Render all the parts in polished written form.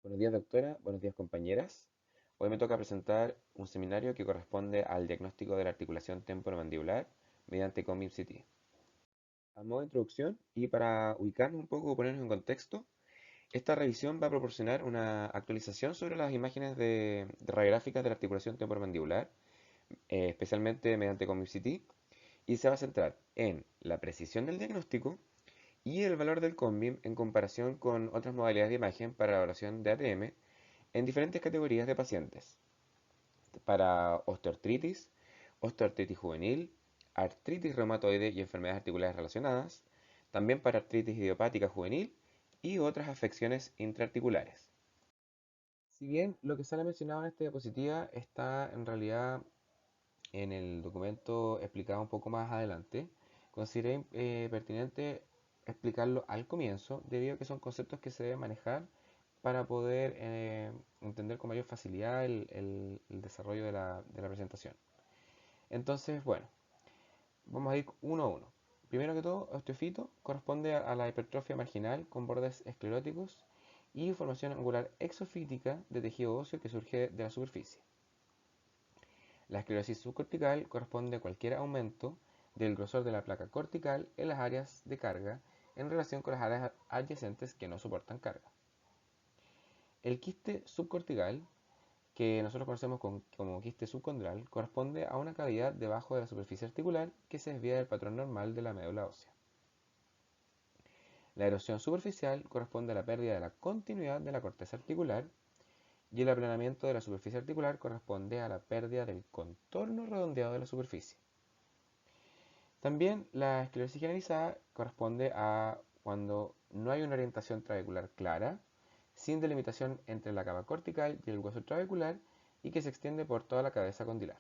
Buenos días, doctora. Buenos días, compañeras. Hoy me toca presentar un seminario que corresponde al diagnóstico de la articulación temporomandibular mediante COMIP-CT. A modo de introducción y para ubicarnos un poco o ponernos en contexto, esta revisión va a proporcionar una actualización sobre las imágenes de radiográficas de la articulación temporomandibular, especialmente mediante COMIP-CT, y se va a centrar en la precisión del diagnóstico y el valor del COMBIM en comparación con otras modalidades de imagen para la evaluación de ATM en diferentes categorías de pacientes, para osteoartritis juvenil, artritis reumatoide y enfermedades articulares relacionadas, también para artritis idiopática juvenil y otras afecciones intraarticulares. Si bien lo que sale mencionado en esta diapositiva está en realidad en el documento explicado un poco más adelante, consideré pertinente explicarlo al comienzo, debido a que son conceptos que se deben manejar para poder entender con mayor facilidad el desarrollo de la presentación. Entonces, bueno, vamos a ir uno a uno. Primero que todo, osteofito corresponde a la hipertrofia marginal con bordes escleróticos y formación angular exofítica de tejido óseo que surge de la superficie. La esclerosis subcortical corresponde a cualquier aumento del grosor de la placa cortical en las áreas de carga en relación con las áreas adyacentes que no soportan carga. El quiste subcortical, que nosotros conocemos como quiste subcondral, corresponde a una cavidad debajo de la superficie articular que se desvía del patrón normal de la médula ósea. La erosión superficial corresponde a la pérdida de la continuidad de la corteza articular y el aplanamiento de la superficie articular corresponde a la pérdida del contorno redondeado de la superficie. También la esclerosis generalizada corresponde a cuando no hay una orientación trabecular clara, sin delimitación entre la capa cortical y el hueso trabecular y que se extiende por toda la cabeza condilar.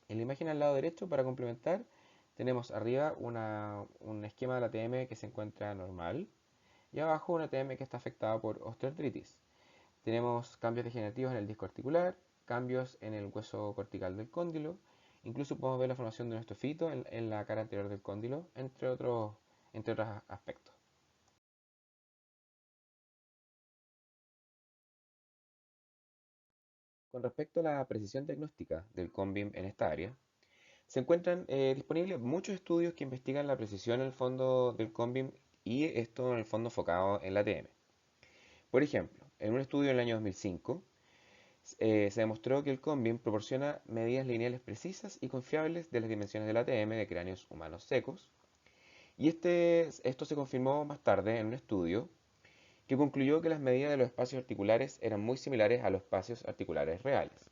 En la imagen al lado derecho, para complementar, tenemos arriba un esquema de la ATM que se encuentra normal y abajo una ATM que está afectada por osteoartritis. Tenemos cambios degenerativos en el disco articular, cambios en el hueso cortical del cóndilo, incluso podemos ver la formación de un osteofito en la cara anterior del cóndilo, entre otros aspectos. Con respecto a la precisión diagnóstica del COMBIM en esta área, se encuentran disponibles muchos estudios que investigan la precisión en el fondo del COMBIM y esto en el fondo enfocado en la ATM. Por ejemplo, en un estudio en el año 2005, se demostró que el COMBIM proporciona medidas lineales precisas y confiables de las dimensiones del ATM de cráneos humanos secos, y esto se confirmó más tarde en un estudio que concluyó que las medidas de los espacios articulares eran muy similares a los espacios articulares reales.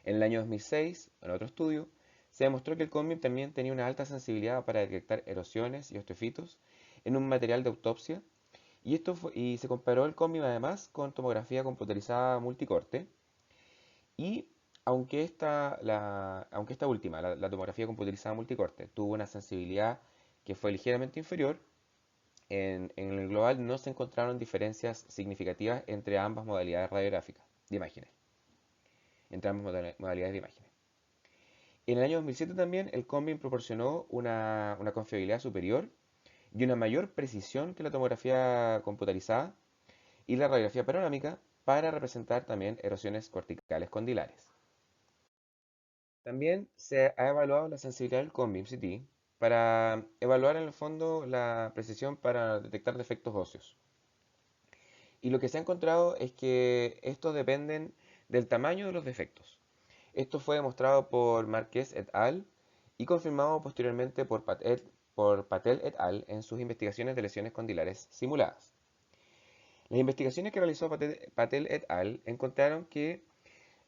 En el año 2006, en otro estudio, se demostró que el COMBIM también tenía una alta sensibilidad para detectar erosiones y osteofitos en un material de autopsia, y se comparó el COMBIM además con tomografía computarizada multicorte, y aunque esta última, la tomografía computarizada multicorte, tuvo una sensibilidad que fue ligeramente inferior, en el global no se encontraron diferencias significativas entre ambas modalidades radiográficas de imágenes, entre ambas modalidades de imágenes. En el año 2007 también el COMBIN proporcionó una confiabilidad superior y una mayor precisión que la tomografía computarizada y la radiografía panorámica para representar también erosiones corticales condilares. También se ha evaluado la sensibilidad del COMBIM-CT para evaluar en el fondo la precisión para detectar defectos óseos. Y lo que se ha encontrado es que estos dependen del tamaño de los defectos. Esto fue demostrado por Márquez et al. Y confirmado posteriormente por Patel et al. En sus investigaciones de lesiones condilares simuladas. Las investigaciones que realizó Patel et al. Encontraron que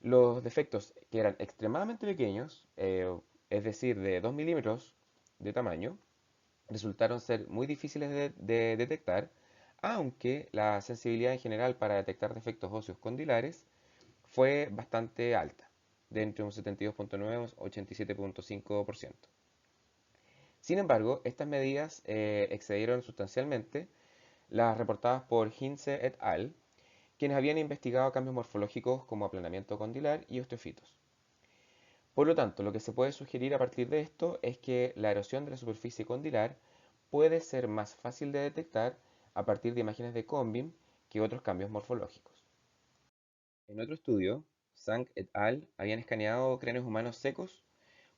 los defectos que eran extremadamente pequeños, es decir, de 2 milímetros de tamaño, resultaron ser muy difíciles de detectar, aunque la sensibilidad en general para detectar defectos óseos condilares fue bastante alta, de entre un 72.9 y 87.5%. Sin embargo, estas medidas excedieron sustancialmente las reportadas por Hintze et al., quienes habían investigado cambios morfológicos como aplanamiento condilar y osteofitos. Por lo tanto, lo que se puede sugerir a partir de esto es que la erosión de la superficie condilar puede ser más fácil de detectar a partir de imágenes de COMBIM que otros cambios morfológicos. En otro estudio, Zhang et al. Habían escaneado cráneos humanos secos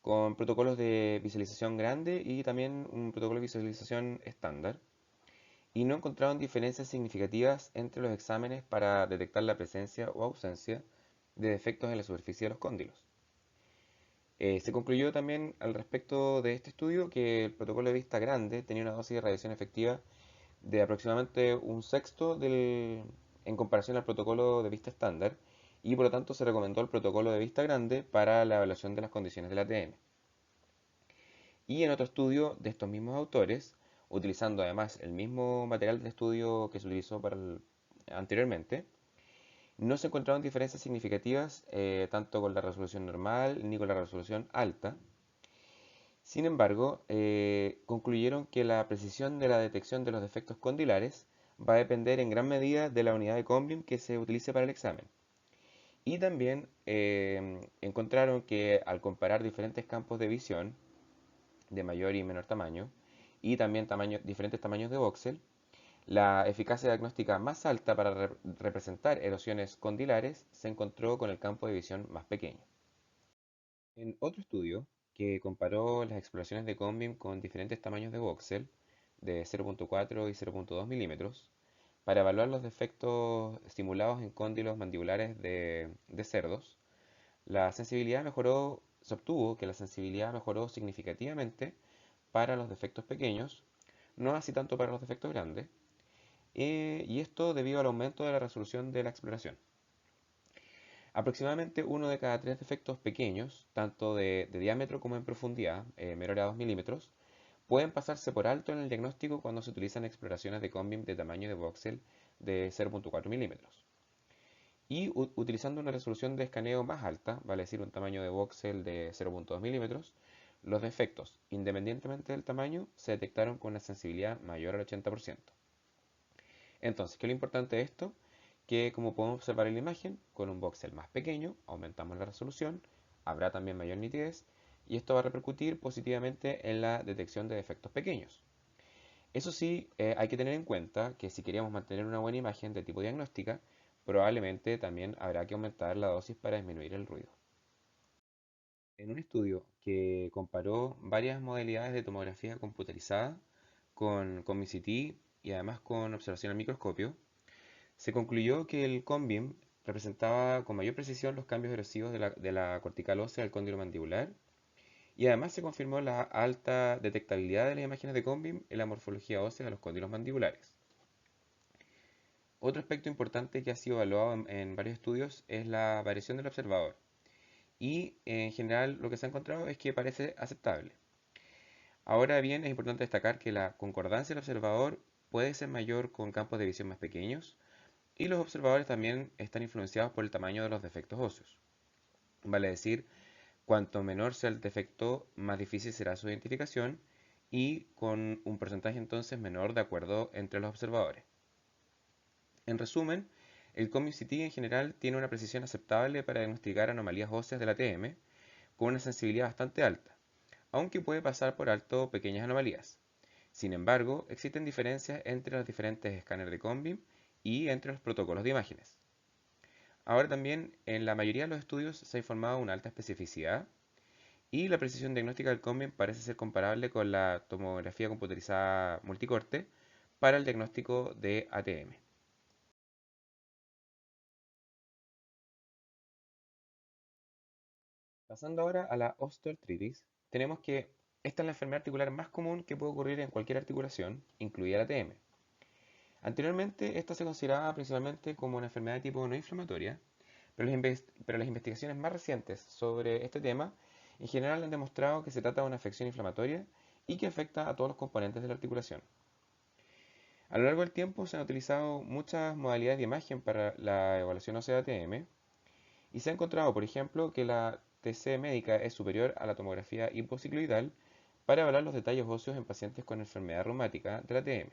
con protocolos de visualización grande y también un protocolo de visualización estándar, y no encontraron diferencias significativas entre los exámenes para detectar la presencia o ausencia de defectos en la superficie de los cóndilos. Se concluyó también al respecto de este estudio que el protocolo de vista grande tenía una dosis de radiación efectiva de aproximadamente un sexto en comparación al protocolo de vista estándar, y por lo tanto se recomendó el protocolo de vista grande para la evaluación de las condiciones del ATM. Y en otro estudio de estos mismos autores, utilizando además el mismo material de estudio que se utilizó anteriormente, no se encontraron diferencias significativas tanto con la resolución normal ni con la resolución alta. Sin embargo, concluyeron que la precisión de la detección de los defectos condilares va a depender en gran medida de la unidad de Conbeam que se utilice para el examen. Y también encontraron que al comparar diferentes campos de visión de mayor y menor tamaño, y también diferentes tamaños de voxel, la eficacia diagnóstica más alta para representar erosiones condilares se encontró con el campo de visión más pequeño. En otro estudio, que comparó las exploraciones de Conbeam con diferentes tamaños de voxel, de 0.4 y 0.2 milímetros, para evaluar los defectos simulados en cóndilos mandibulares de cerdos, se obtuvo que la sensibilidad mejoró significativamente para los defectos pequeños, no así tanto para los defectos grandes, y esto debido al aumento de la resolución de la exploración. Aproximadamente uno de cada tres defectos pequeños, tanto de diámetro como en profundidad, menor a 2 milímetros, pueden pasarse por alto en el diagnóstico cuando se utilizan exploraciones de Conbeam de tamaño de voxel de 0.4 milímetros. Y utilizando una resolución de escaneo más alta, vale decir un tamaño de voxel de 0.2 milímetros, los defectos, independientemente del tamaño, se detectaron con una sensibilidad mayor al 80%. Entonces, ¿qué es lo importante de esto? Que como podemos observar en la imagen, con un voxel más pequeño aumentamos la resolución, habrá también mayor nitidez, y esto va a repercutir positivamente en la detección de defectos pequeños. Eso sí, hay que tener en cuenta que si queremos mantener una buena imagen de tipo diagnóstica, probablemente también habrá que aumentar la dosis para disminuir el ruido. En un estudio que comparó varias modalidades de tomografía computarizada con MCT y además con observación al microscopio, se concluyó que el Conbeam representaba con mayor precisión los cambios erosivos de la cortical ósea al cóndilo mandibular, y además se confirmó la alta detectabilidad de las imágenes de Conbeam en la morfología ósea de los cóndilos mandibulares. Otro aspecto importante que ha sido evaluado en varios estudios es la variación del observador, y en general lo que se ha encontrado es que parece aceptable. Ahora bien, es importante destacar que la concordancia del observador puede ser mayor con campos de visión más pequeños, y los observadores también están influenciados por el tamaño de los defectos óseos. Vale decir, cuanto menor sea el defecto, más difícil será su identificación, y con un porcentaje entonces menor de acuerdo entre los observadores. En resumen, el COMIC-CT en general tiene una precisión aceptable para diagnosticar anomalías óseas de la TM, con una sensibilidad bastante alta, aunque puede pasar por alto pequeñas anomalías. Sin embargo, existen diferencias entre los diferentes escáneres de Conbeam y entre los protocolos de imágenes. Ahora también, en la mayoría de los estudios se ha informado una alta especificidad, y la precisión diagnóstica del Conbeam parece ser comparable con la tomografía computarizada multicorte para el diagnóstico de ATM. Pasando ahora a la osteoartritis, tenemos que esta es la enfermedad articular más común que puede ocurrir en cualquier articulación, incluida la TM. Anteriormente, esta se consideraba principalmente como una enfermedad de tipo no inflamatoria, pero las investigaciones más recientes sobre este tema en general han demostrado que se trata de una afección inflamatoria y que afecta a todos los componentes de la articulación. A lo largo del tiempo se han utilizado muchas modalidades de imagen para la evaluación ósea de ATM, y se ha encontrado, por ejemplo, que la TC médica es superior a la tomografía hipocicloidal para evaluar los detalles óseos en pacientes con enfermedad reumática de la TM.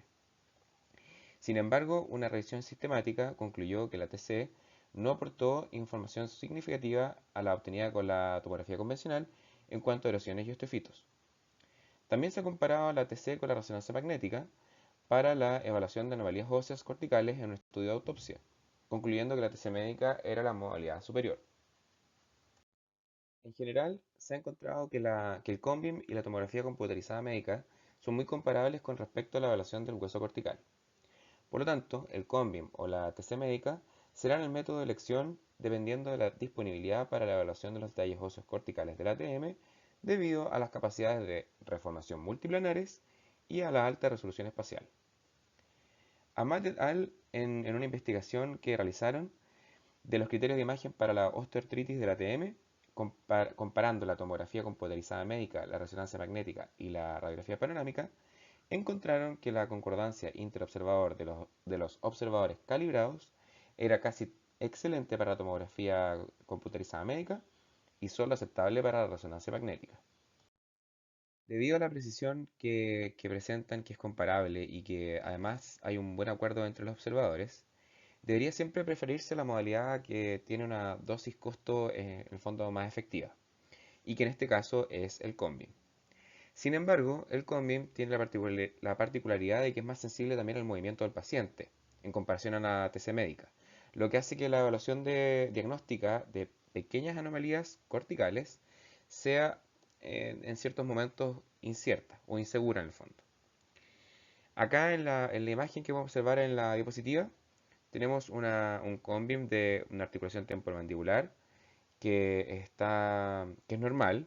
Sin embargo, una revisión sistemática concluyó que la TC no aportó información significativa a la obtenida con la tomografía convencional en cuanto a erosiones y osteofitos. También se ha comparado la TC con la resonancia magnética para la evaluación de anomalías óseas corticales en un estudio de autopsia, concluyendo que la TC médica era la modalidad superior. En general, se ha encontrado que el COMBIM y la tomografía computarizada médica son muy comparables con respecto a la evaluación del hueso cortical. Por lo tanto, el COMBIM o la TC médica serán el método de elección dependiendo de la disponibilidad para la evaluación de los detalles óseos corticales del ATM debido a las capacidades de reformación multiplanares y a la alta resolución espacial. Amat et al. En una investigación que realizaron de los criterios de imagen para la osteoartritis del ATM, comparando la tomografía computarizada médica, la resonancia magnética y la radiografía panorámica, encontraron que la concordancia interobservador de los observadores calibrados era casi excelente para la tomografía computarizada médica y solo aceptable para la resonancia magnética. Debido a la precisión que presentan, que es comparable y que además hay un buen acuerdo entre los observadores, debería siempre preferirse la modalidad que tiene una dosis costo en el fondo más efectiva, y que en este caso es el COMBIM. Sin embargo, el COMBIM tiene la particularidad de que es más sensible también al movimiento del paciente, en comparación a la TC médica, lo que hace que la evaluación diagnóstica de pequeñas anomalías corticales sea en ciertos momentos incierta o insegura en el fondo. Acá en la imagen que vamos a observar en la diapositiva, tenemos un COMBIM de una articulación temporomandibular que es normal,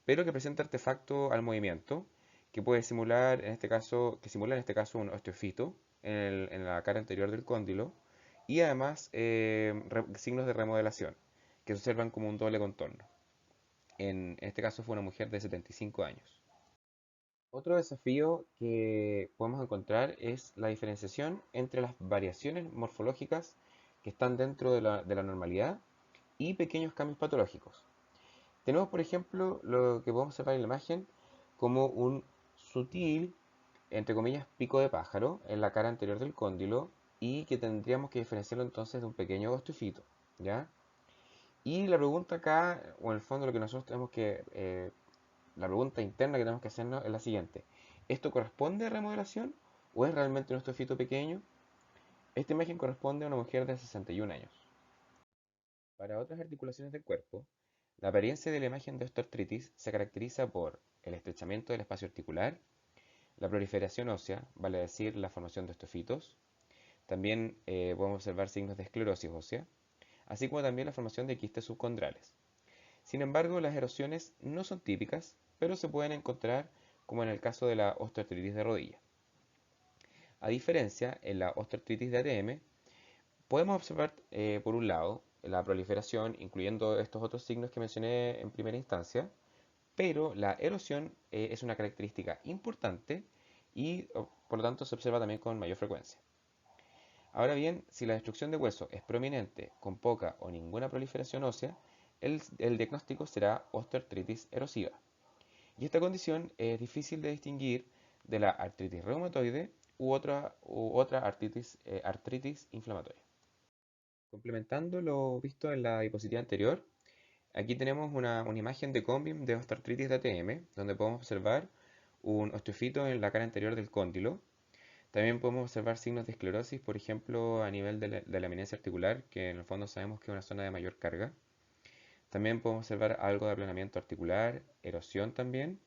pero que presenta artefacto al movimiento, que puede simular en este caso, que simula en este caso un osteofito en la cara anterior del cóndilo, y además signos de remodelación, que se observan como un doble contorno. En este caso fue una mujer de 75 años. Otro desafío que podemos encontrar es la diferenciación entre las variaciones morfológicas que están dentro de la normalidad y pequeños cambios patológicos. Tenemos, por ejemplo, lo que podemos observar en la imagen como un sutil, entre comillas, pico de pájaro en la cara anterior del cóndilo y que tendríamos que diferenciarlo entonces de un pequeño osteofito, ¿ya? Y la pregunta acá, o en el fondo lo que nosotros tenemos la pregunta interna que tenemos que hacernos es la siguiente. ¿Esto corresponde a remodelación o es realmente un osteofito pequeño? Esta imagen corresponde a una mujer de 61 años. Para otras articulaciones del cuerpo, la apariencia de la imagen de osteoartritis se caracteriza por el estrechamiento del espacio articular, la proliferación ósea, vale decir la formación de osteofitos, también podemos observar signos de esclerosis ósea, así como también la formación de quistes subcondrales. Sin embargo, las erosiones no son típicas, pero se pueden encontrar como en el caso de la osteoartritis de rodilla. A diferencia, en la osteoartritis de ATM, podemos observar, por un lado, la proliferación, incluyendo estos otros signos que mencioné en primera instancia, pero la erosión es una característica importante y, por lo tanto, se observa también con mayor frecuencia. Ahora bien, si la destrucción de hueso es prominente, con poca o ninguna proliferación ósea, el diagnóstico será osteoartritis erosiva. Y esta condición es difícil de distinguir de la artritis reumatoide u otra artritis inflamatoria. Complementando lo visto en la diapositiva anterior, aquí tenemos una imagen de COMBIM de osteoartritis de ATM, donde podemos observar un osteofito en la cara anterior del cóndilo. También podemos observar signos de esclerosis, por ejemplo, a nivel de la eminencia articular, que en el fondo sabemos que es una zona de mayor carga. También podemos observar algo de aplanamiento articular, erosión también,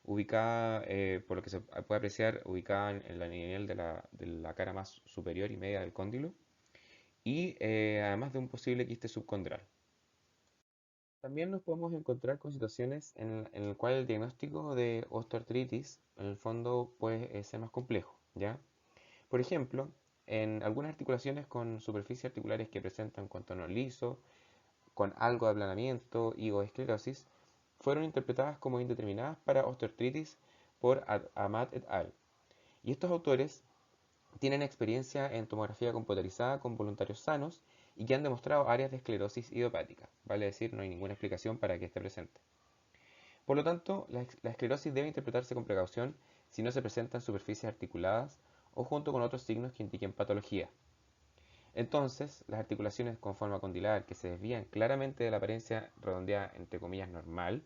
ubicada, por lo que se puede apreciar, ubicada en el nivel de la cara más superior y media del cóndilo, y además de un posible quiste subcondral. También nos podemos encontrar con situaciones en el cual el diagnóstico de osteoartritis en el fondo puede ser más complejo, ¿ya? Por ejemplo, en algunas articulaciones con superficies articulares que presentan contorno liso, con algo de aplanamiento y o esclerosis, fueron interpretadas como indeterminadas para osteoartritis por Amat et al. Y estos autores tienen experiencia en tomografía computarizada con voluntarios sanos y que han demostrado áreas de esclerosis idiopática. Vale decir, no hay ninguna explicación para que esté presente. Por lo tanto, la esclerosis debe interpretarse con precaución si no se presentan superficies articuladas o junto con otros signos que indiquen patología. Entonces, las articulaciones con forma condilar que se desvían claramente de la apariencia redondeada entre comillas normal,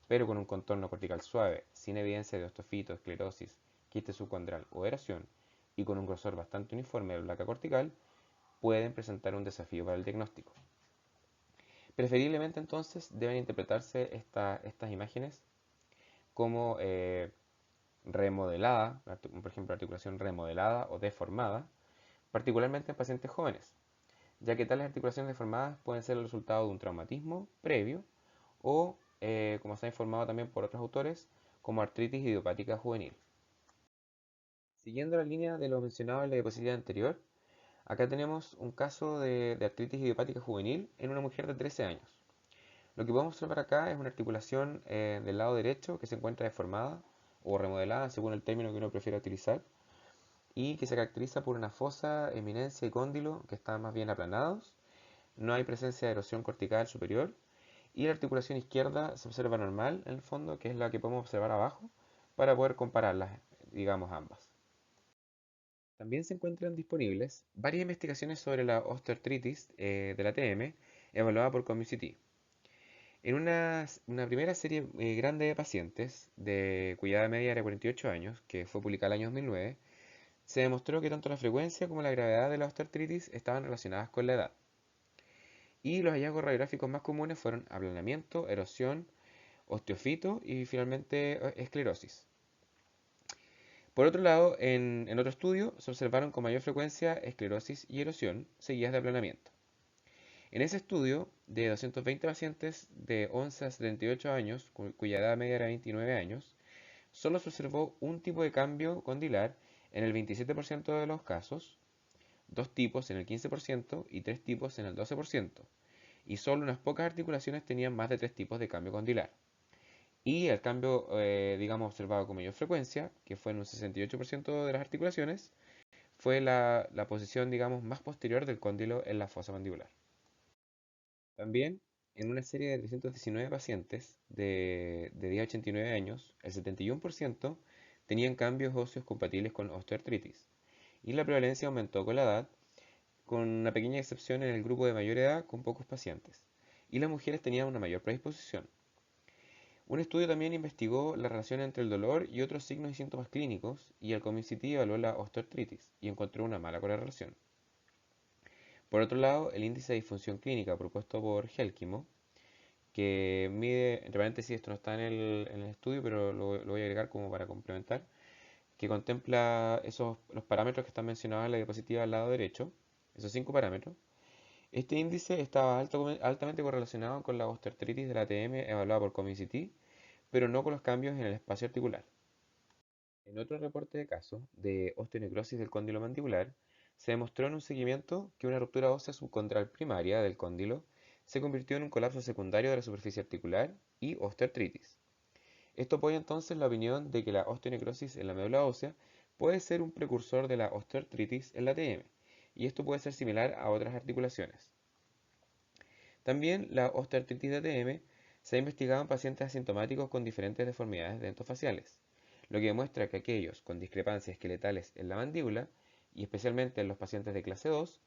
pero con un contorno cortical suave, sin evidencia de osteofito, esclerosis, quiste subcondral o erosión, y con un grosor bastante uniforme de la placa cortical, pueden presentar un desafío para el diagnóstico. Preferiblemente entonces deben interpretarse estas imágenes como remodelada, por ejemplo, articulación remodelada o deformada, particularmente en pacientes jóvenes, ya que tales articulaciones deformadas pueden ser el resultado de un traumatismo previo o, como se ha informado también por otros autores, como artritis idiopática juvenil. Siguiendo la línea de lo mencionado en la diapositiva anterior, acá tenemos un caso de artritis idiopática juvenil en una mujer de 13 años. Lo que podemos observar acá es una articulación del lado derecho que se encuentra deformada o remodelada, según el término que uno prefiera utilizar, y que se caracteriza por una fosa, eminencia y cóndilo que están más bien aplanados. No hay presencia de erosión cortical superior y la articulación izquierda se observa normal en el fondo, que es la que podemos observar abajo, para poder compararlas, digamos, ambas. También se encuentran disponibles varias investigaciones sobre la osteoartritis de la TM evaluada por Comicity. En una primera serie grande de pacientes, cuya edad media era 48 años, que fue publicada el año 2009, se demostró que tanto la frecuencia como la gravedad de la osteoartritis estaban relacionadas con la edad. Y los hallazgos radiográficos más comunes fueron aplanamiento, erosión, osteofito y finalmente esclerosis. Por otro lado, en otro estudio se observaron con mayor frecuencia esclerosis y erosión seguidas de aplanamiento. En ese estudio, de 220 pacientes de 11 a 78 años, cuya edad media era 29 años, solo se observó un tipo de cambio condilar en el 27% de los casos, dos tipos en el 15% y tres tipos en el 12%, y solo unas pocas articulaciones tenían más de tres tipos de cambio condilar. Y el cambio, digamos, observado con mayor frecuencia, que fue en un 68% de las articulaciones, fue la posición, digamos, más posterior del cóndilo en la fosa mandibular. También, en una serie de 319 pacientes de 10 a 89 años, el 71% tenían cambios óseos compatibles con osteoartritis, y la prevalencia aumentó con la edad, con una pequeña excepción en el grupo de mayor edad con pocos pacientes, y las mujeres tenían una mayor predisposición. Un estudio también investigó la relación entre el dolor y otros signos y síntomas clínicos, y el Comicity evaluó la osteoartritis y encontró una mala correlación. Por otro lado, el índice de disfunción clínica propuesto por Helkimo, que mide, entre paréntesis, esto no está en el estudio, pero lo voy a agregar como para complementar, que contempla los parámetros que están mencionados en la diapositiva al lado derecho, esos 5 parámetros. Este índice estaba altamente correlacionado con la osteoartritis de la TM evaluada por Comicity, pero no con los cambios en el espacio articular. En otro reporte de caso de osteonecrosis del cóndilo mandibular, se demostró en un seguimiento que una ruptura ósea subcondral primaria del cóndilo se convirtió en un colapso secundario de la superficie articular y osteoartritis. Esto apoya entonces la opinión de que la osteonecrosis en la médula ósea puede ser un precursor de la osteoartritis en la TM, y esto puede ser similar a otras articulaciones. También la osteoartritis de TM se ha investigado en pacientes asintomáticos con diferentes deformidades dentofaciales, lo que demuestra que aquellos con discrepancias esqueletales en la mandíbula, y especialmente en los pacientes de clase 2,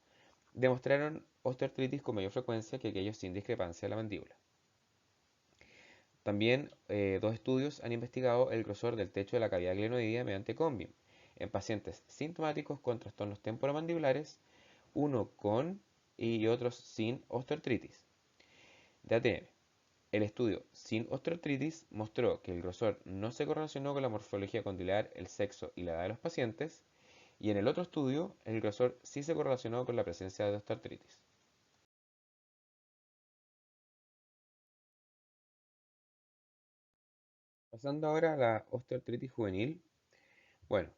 demostraron osteoartritis con mayor frecuencia que aquellos sin discrepancia en la mandíbula. También dos estudios han investigado el grosor del techo de la cavidad glenoidea mediante Combim en pacientes sintomáticos con trastornos temporomandibulares, uno con y otros sin osteoartritis de ATM. El estudio sin osteoartritis mostró que el grosor no se correlacionó con la morfología condilar, el sexo y la edad de los pacientes, y en el otro estudio el grosor sí se correlacionó con la presencia de osteoartritis. Pasando ahora a la osteoartritis juvenil. Bueno,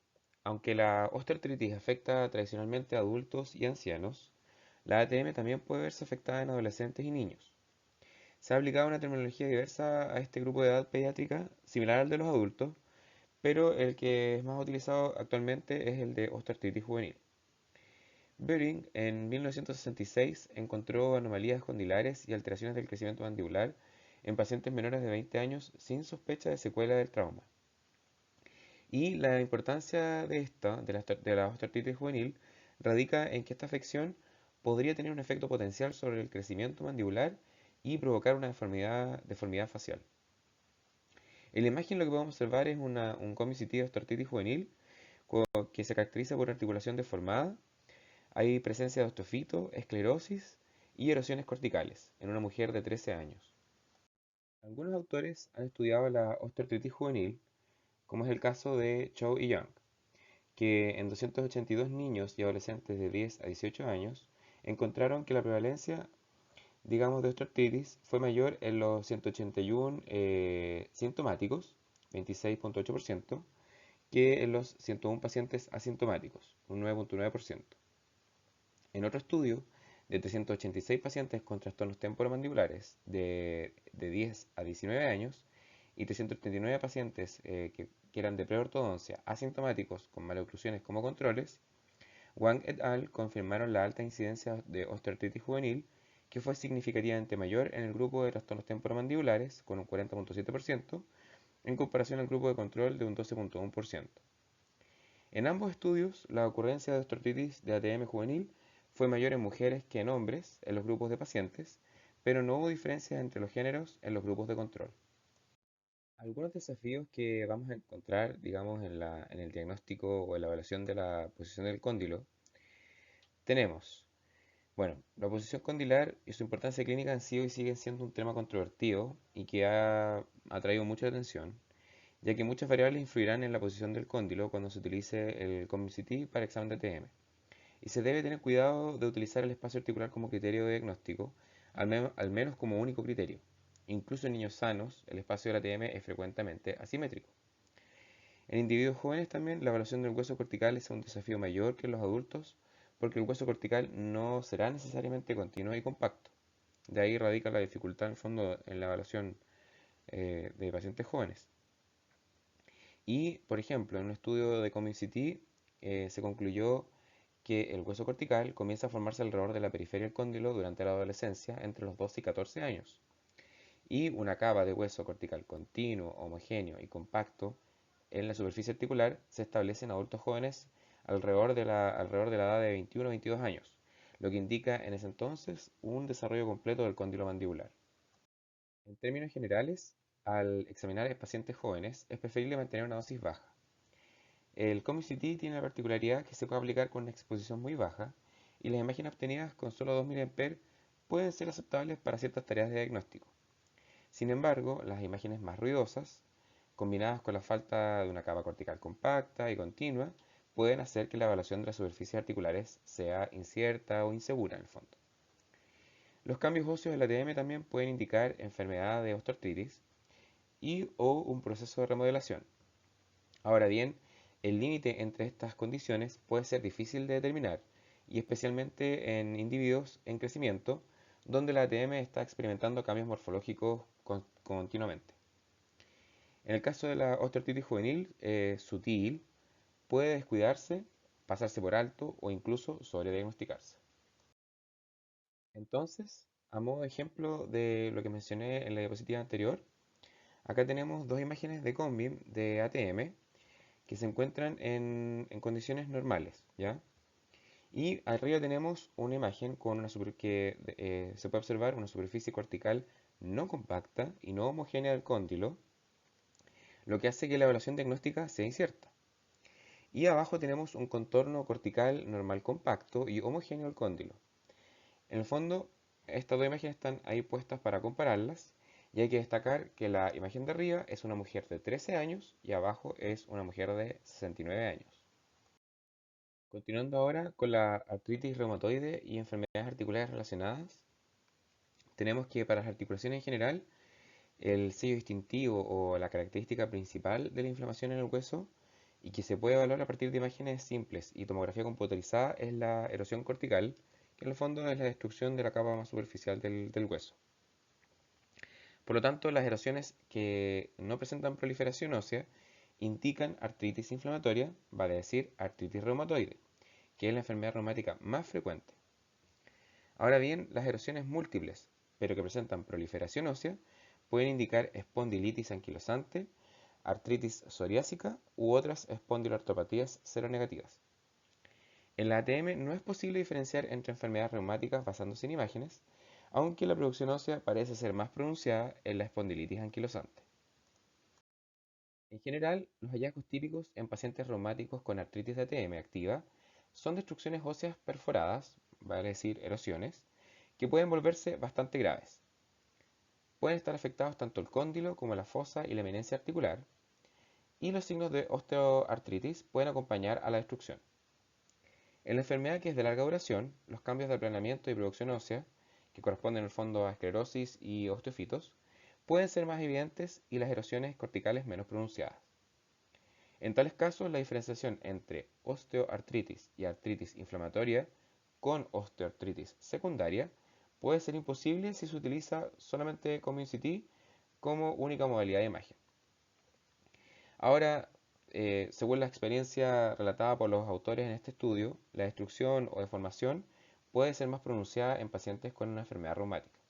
aunque la osteoartritis afecta tradicionalmente a adultos y ancianos, la ATM también puede verse afectada en adolescentes y niños. Se ha aplicado una terminología diversa a este grupo de edad pediátrica, similar al de los adultos, pero el que es más utilizado actualmente es el de osteoartritis juvenil. Bering en 1966 encontró anomalías condilares y alteraciones del crecimiento mandibular en pacientes menores de 20 años sin sospecha de secuela del trauma. Y la importancia de la osteoartritis juvenil, radica en que esta afección podría tener un efecto potencial sobre el crecimiento mandibular y provocar una deformidad facial. En la imagen lo que podemos observar es un comicitis de osteoartritis juvenil que se caracteriza por articulación deformada. Hay presencia de osteofito, esclerosis y erosiones corticales en una mujer de 13 años. Algunos autores han estudiado la osteoartritis juvenil, como es el caso de Chow y Young, que en 282 niños y adolescentes de 10 a 18 años encontraron que la prevalencia, digamos, de osteoartritis fue mayor en los 181 sintomáticos, 26,8%, que en los 101 pacientes asintomáticos, un 9,9%. En otro estudio, de 386 pacientes con trastornos temporomandibulares de 10 a 19 años y 339 pacientes que eran de preortodoncia asintomáticos con maloclusiones como controles, Wang et al. Confirmaron la alta incidencia de osteoartritis juvenil, que fue significativamente mayor en el grupo de trastornos temporomandibulares, con un 40,7%, en comparación al grupo de control de un 12,1%. En ambos estudios, la ocurrencia de osteoartritis de ATM juvenil fue mayor en mujeres que en hombres en los grupos de pacientes, pero no hubo diferencias entre los géneros en los grupos de control. Algunos desafíos que vamos a encontrar, digamos, en el diagnóstico o en la evaluación de la posición del cóndilo, tenemos, bueno, la posición condilar y su importancia clínica han sido y siguen siendo un tema controvertido y que ha atraído mucha atención, ya que muchas variables influirán en la posición del cóndilo cuando se utilice el COMIB-CT para examen de ATM. Y se debe tener cuidado de utilizar el espacio articular como criterio de diagnóstico, al menos como único criterio. Incluso en niños sanos, el espacio del ATM es frecuentemente asimétrico. En individuos jóvenes también, la evaluación del hueso cortical es un desafío mayor que en los adultos, porque el hueso cortical no será necesariamente continuo y compacto. De ahí radica la dificultad en el fondo en la evaluación de pacientes jóvenes. Y, por ejemplo, en un estudio de COMIC-CT se concluyó que el hueso cortical comienza a formarse alrededor de la periferia del cóndilo durante la adolescencia entre los 12 y 14 años. Y una capa de hueso cortical continuo, homogéneo y compacto en la superficie articular se establece en adultos jóvenes alrededor de la edad de 21 o 22 años, lo que indica en ese entonces un desarrollo completo del cóndilo mandibular. En términos generales, al examinar a pacientes jóvenes es preferible mantener una dosis baja. El COMIC-CT tiene la particularidad que se puede aplicar con una exposición muy baja y las imágenes obtenidas con solo 2 mA pueden ser aceptables para ciertas tareas de diagnóstico. Sin embargo, las imágenes más ruidosas, combinadas con la falta de una capa cortical compacta y continua, pueden hacer que la evaluación de las superficies articulares sea incierta o insegura en el fondo. Los cambios óseos del ATM también pueden indicar enfermedad de osteoartritis o un proceso de remodelación. Ahora bien, el límite entre estas condiciones puede ser difícil de determinar, y especialmente en individuos en crecimiento, donde la ATM está experimentando cambios morfológicos continuamente. En el caso de la osteoartritis juvenil sutil, puede descuidarse, pasarse por alto o incluso sobrediagnosticarse. Entonces, a modo de ejemplo de lo que mencioné en la diapositiva anterior, acá tenemos dos imágenes de COMBIM de ATM que se encuentran en condiciones normales, ¿ya? Y arriba tenemos una imagen con que se puede observar una superficie cortical no compacta y no homogénea del cóndilo, lo que hace que la evaluación diagnóstica sea incierta. Y abajo tenemos un contorno cortical normal compacto y homogéneo del cóndilo. En el fondo, estas dos imágenes están ahí puestas para compararlas, y hay que destacar que la imagen de arriba es una mujer de 13 años y abajo es una mujer de 69 años. Continuando ahora con la artritis reumatoide y enfermedades articulares relacionadas, tenemos que para las articulaciones en general, el sello distintivo o la característica principal de la inflamación en el hueso y que se puede evaluar a partir de imágenes simples y tomografía computarizada es la erosión cortical, que en el fondo es la destrucción de la capa más superficial del hueso. Por lo tanto, las erosiones que no presentan proliferación ósea indican artritis inflamatoria, vale decir artritis reumatoide, que es la enfermedad reumática más frecuente. Ahora bien, las erosiones múltiples, pero que presentan proliferación ósea, pueden indicar espondilitis anquilosante, artritis psoriásica u otras espondiloartropatías seronegativas. En la ATM no es posible diferenciar entre enfermedades reumáticas basándose en imágenes, aunque la producción ósea parece ser más pronunciada en la espondilitis anquilosante. En general, los hallazgos típicos en pacientes reumáticos con artritis de ATM activa son destrucciones óseas perforadas, vale decir erosiones, que pueden volverse bastante graves. Pueden estar afectados tanto el cóndilo como la fosa y la eminencia articular, y los signos de osteoartritis pueden acompañar a la destrucción. En la enfermedad que es de larga duración, los cambios de aplanamiento y producción ósea, que corresponden en el fondo a esclerosis y osteofitos, pueden ser más evidentes y las erosiones corticales menos pronunciadas. En tales casos, la diferenciación entre osteoartritis y artritis inflamatoria con osteoartritis secundaria puede ser imposible si se utiliza solamente ComICT como única modalidad de imagen. Ahora, según la experiencia relatada por los autores en este estudio, la destrucción o deformación puede ser más pronunciada en pacientes con una enfermedad reumática.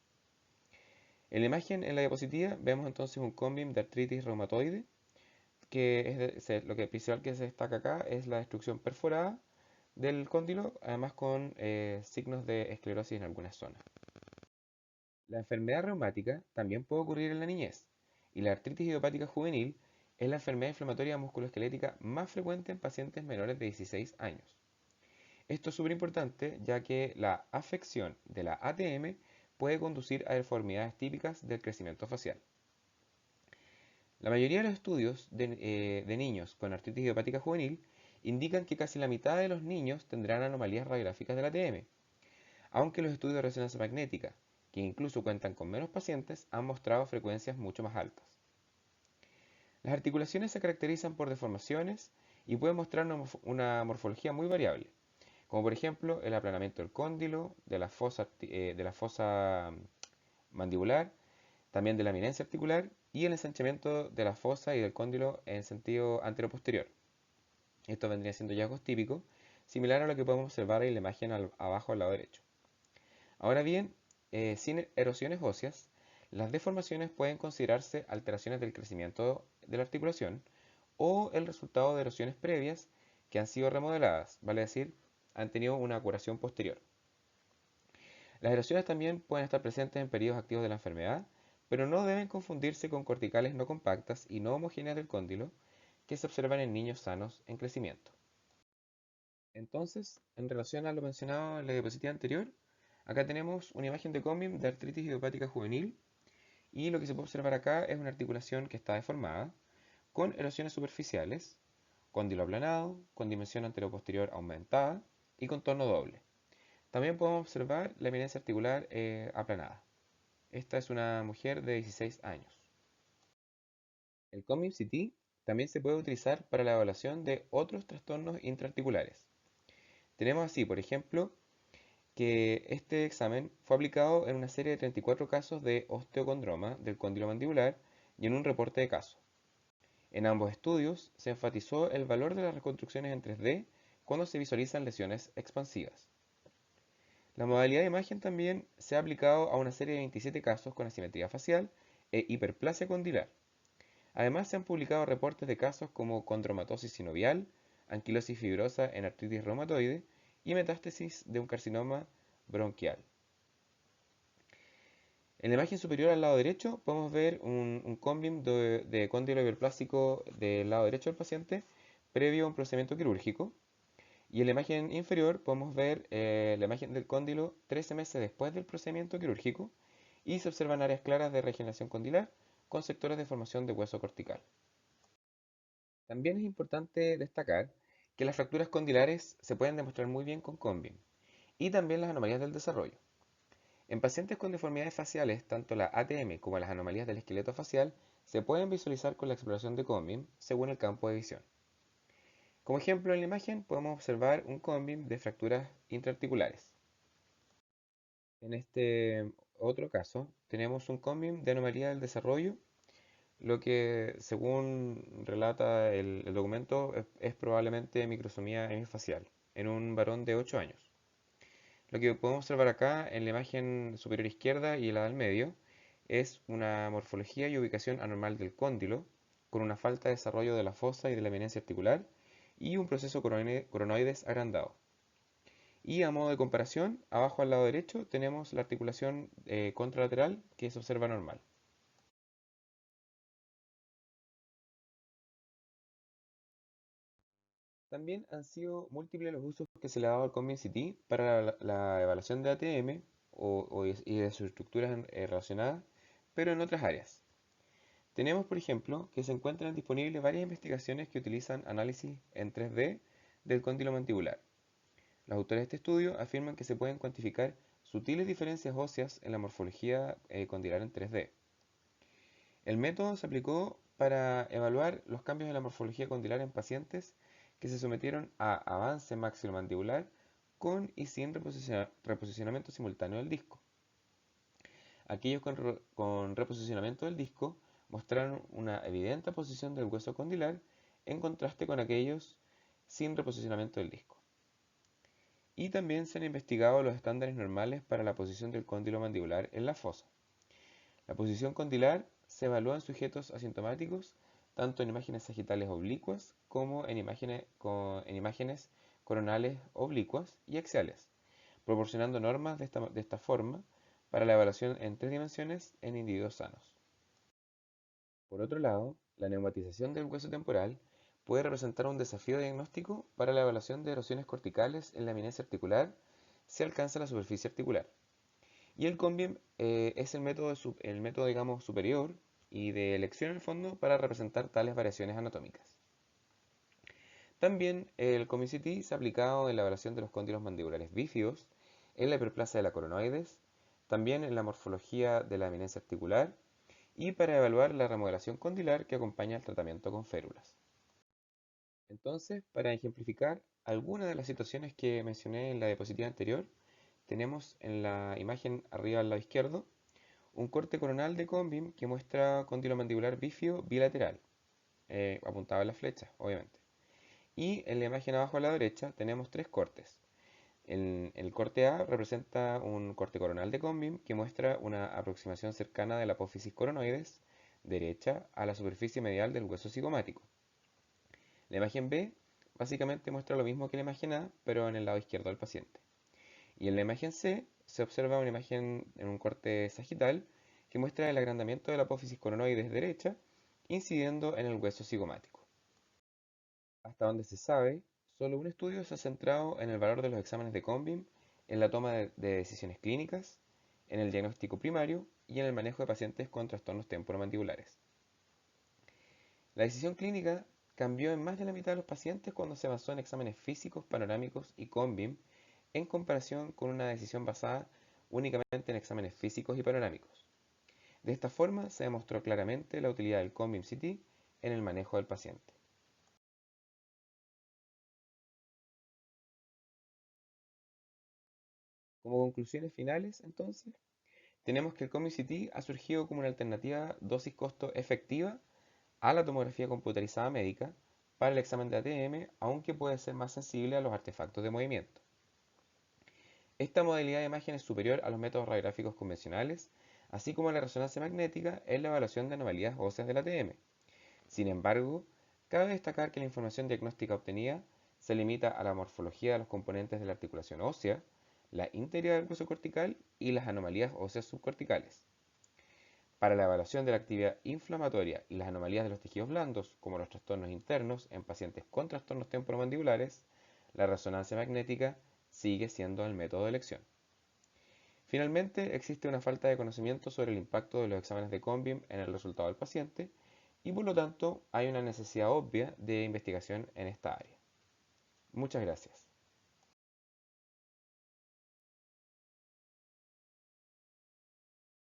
En la imagen en la diapositiva vemos entonces un cómbim de artritis reumatoide, lo que principal que se destaca acá es la destrucción perforada del cóndilo, además con signos de esclerosis en algunas zonas. La enfermedad reumática también puede ocurrir en la niñez, y la artritis idiopática juvenil es la enfermedad inflamatoria musculoesquelética más frecuente en pacientes menores de 16 años. Esto es súper importante ya que la afección de la ATM puede conducir a deformidades típicas del crecimiento facial. La mayoría de los estudios de niños con artritis idiopática juvenil indican que casi la mitad de los niños tendrán anomalías radiográficas de la ATM, aunque los estudios de resonancia magnética, que incluso cuentan con menos pacientes, han mostrado frecuencias mucho más altas. Las articulaciones se caracterizan por deformaciones y pueden mostrar una morfología muy variable, como por ejemplo el aplanamiento del cóndilo, de la fosa mandibular, también de la eminencia articular y el ensanchamiento de la fosa y del cóndilo en sentido anteroposterior. Esto vendría siendo hallazgos típicos, similar a lo que podemos observar en la imagen abajo al lado derecho. Ahora bien, sin erosiones óseas, las deformaciones pueden considerarse alteraciones del crecimiento de la articulación o el resultado de erosiones previas que han sido remodeladas, vale decir, han tenido una curación posterior. Las erosiones también pueden estar presentes en periodos activos de la enfermedad, pero no deben confundirse con corticales no compactas y no homogéneas del cóndilo que se observan en niños sanos en crecimiento. Entonces, en relación a lo mencionado en la diapositiva anterior, acá tenemos una imagen de cómbim de artritis idiopática juvenil y lo que se puede observar acá es una articulación que está deformada, con erosiones superficiales, cóndilo aplanado, con dimensión anteroposterior aumentada y contorno doble. También podemos observar la eminencia articular aplanada. Esta es una mujer de 16 años. El COMIB-CT también se puede utilizar para la evaluación de otros trastornos intraarticulares. Tenemos así, por ejemplo, que este examen fue aplicado en una serie de 34 casos de osteocondroma del cóndilo mandibular y en un reporte de caso. En ambos estudios se enfatizó el valor de las reconstrucciones en 3D cuando se visualizan lesiones expansivas. La modalidad de imagen también se ha aplicado a una serie de 27 casos con asimetría facial e hiperplasia condilar. Además, se han publicado reportes de casos como condromatosis sinovial, anquilosis fibrosa en artritis reumatoide y metástasis de un carcinoma bronquial. En la imagen superior al lado derecho podemos ver un cómbim de cóndilo hiperplástico del lado derecho del paciente previo a un procedimiento quirúrgico. Y en la imagen inferior podemos ver la imagen del cóndilo 13 meses después del procedimiento quirúrgico y se observan áreas claras de regeneración condilar con sectores de formación de hueso cortical. También es importante destacar que las fracturas condilares se pueden demostrar muy bien con cómbim y también las anomalías del desarrollo. En pacientes con deformidades faciales, tanto la ATM como las anomalías del esqueleto facial se pueden visualizar con la exploración de cómbim según el campo de visión. Como ejemplo en la imagen podemos observar un cómbim de fracturas intraarticulares. En este otro caso tenemos un cómbim de anomalía del desarrollo, lo que según relata el documento es probablemente microsomía hemifacial en un varón de 8 años. Lo que podemos observar acá en la imagen superior izquierda y la del medio es una morfología y ubicación anormal del cóndilo, con una falta de desarrollo de la fosa y de la eminencia articular y un proceso coronoides agrandado. Y a modo de comparación, abajo al lado derecho tenemos la articulación contralateral que se observa normal. También han sido múltiples los usos que se le ha dado al Combin-CT para la evaluación de ATM y de sus estructuras relacionadas, pero en otras áreas. Tenemos, por ejemplo, que se encuentran disponibles varias investigaciones que utilizan análisis en 3D del cóndilo mandibular. Los autores de este estudio afirman que se pueden cuantificar sutiles diferencias óseas en la morfología condilar en 3D. El método se aplicó para evaluar los cambios en la morfología condilar en pacientes que se sometieron a avance maxilomandibular con y sin reposicionamiento simultáneo del disco. Aquellos con reposicionamiento del disco mostraron una evidente posición del hueso condilar en contraste con aquellos sin reposicionamiento del disco. Y también se han investigado los estándares normales para la posición del cóndilo mandibular en la fosa. La posición condilar se evalúa en sujetos asintomáticos tanto en imágenes sagitales oblicuas como en imágenes coronales oblicuas y axiales, proporcionando normas de esta forma para la evaluación en 3 dimensiones en individuos sanos. Por otro lado, la neumatización del hueso temporal puede representar un desafío diagnóstico para la evaluación de erosiones corticales en la eminencia articular si alcanza la superficie articular. Y el COMBIEM es el método, digamos, superior y de elección en el fondo para representar tales variaciones anatómicas. También el COMICT se ha aplicado en la evaluación de los cóndilos mandibulares bífidos, en la hiperplasia de la coronoides, también en la morfología de la eminencia articular y para evaluar la remodelación condilar que acompaña al tratamiento con férulas. Entonces, para ejemplificar algunas de las situaciones que mencioné en la diapositiva anterior, tenemos en la imagen arriba al lado izquierdo un corte coronal de COMBIM que muestra cóndilo mandibular bífido bilateral, apuntado a la flecha, obviamente. Y en la imagen abajo a la derecha tenemos 3 cortes. El corte A representa un corte coronal de COMBIM que muestra una aproximación cercana de la apófisis coronoides derecha a la superficie medial del hueso cigomático. La imagen B básicamente muestra lo mismo que la imagen A, pero en el lado izquierdo del paciente. Y en la imagen C se observa una imagen en un corte sagital que muestra el agrandamiento de la apófisis coronoides derecha incidiendo en el hueso cigomático. Hasta donde se sabe, solo un estudio se ha centrado en el valor de los exámenes de COMBIM en la toma de decisiones clínicas, en el diagnóstico primario y en el manejo de pacientes con trastornos temporomandibulares. La decisión clínica cambió en más de la mitad de los pacientes cuando se basó en exámenes físicos, panorámicos y COMBIM en comparación con una decisión basada únicamente en exámenes físicos y panorámicos. De esta forma se demostró claramente la utilidad del COMBIM-CT en el manejo del paciente. Como conclusiones finales, entonces, tenemos que el COMBIM-CT ha surgido como una alternativa dosis-costo efectiva a la tomografía computarizada médica para el examen de ATM, aunque puede ser más sensible a los artefactos de movimiento. Esta modalidad de imagen es superior a los métodos radiográficos convencionales, así como a la resonancia magnética en la evaluación de anomalías óseas del ATM. Sin embargo, cabe destacar que la información diagnóstica obtenida se limita a la morfología de los componentes de la articulación ósea, la integridad del hueso cortical y las anomalías óseas subcorticales. Para la evaluación de la actividad inflamatoria y las anomalías de los tejidos blandos, como los trastornos internos en pacientes con trastornos temporomandibulares, la resonancia magnética sigue siendo el método de elección. Finalmente, existe una falta de conocimiento sobre el impacto de los exámenes de COMBIM en el resultado del paciente y por lo tanto hay una necesidad obvia de investigación en esta área. Muchas gracias.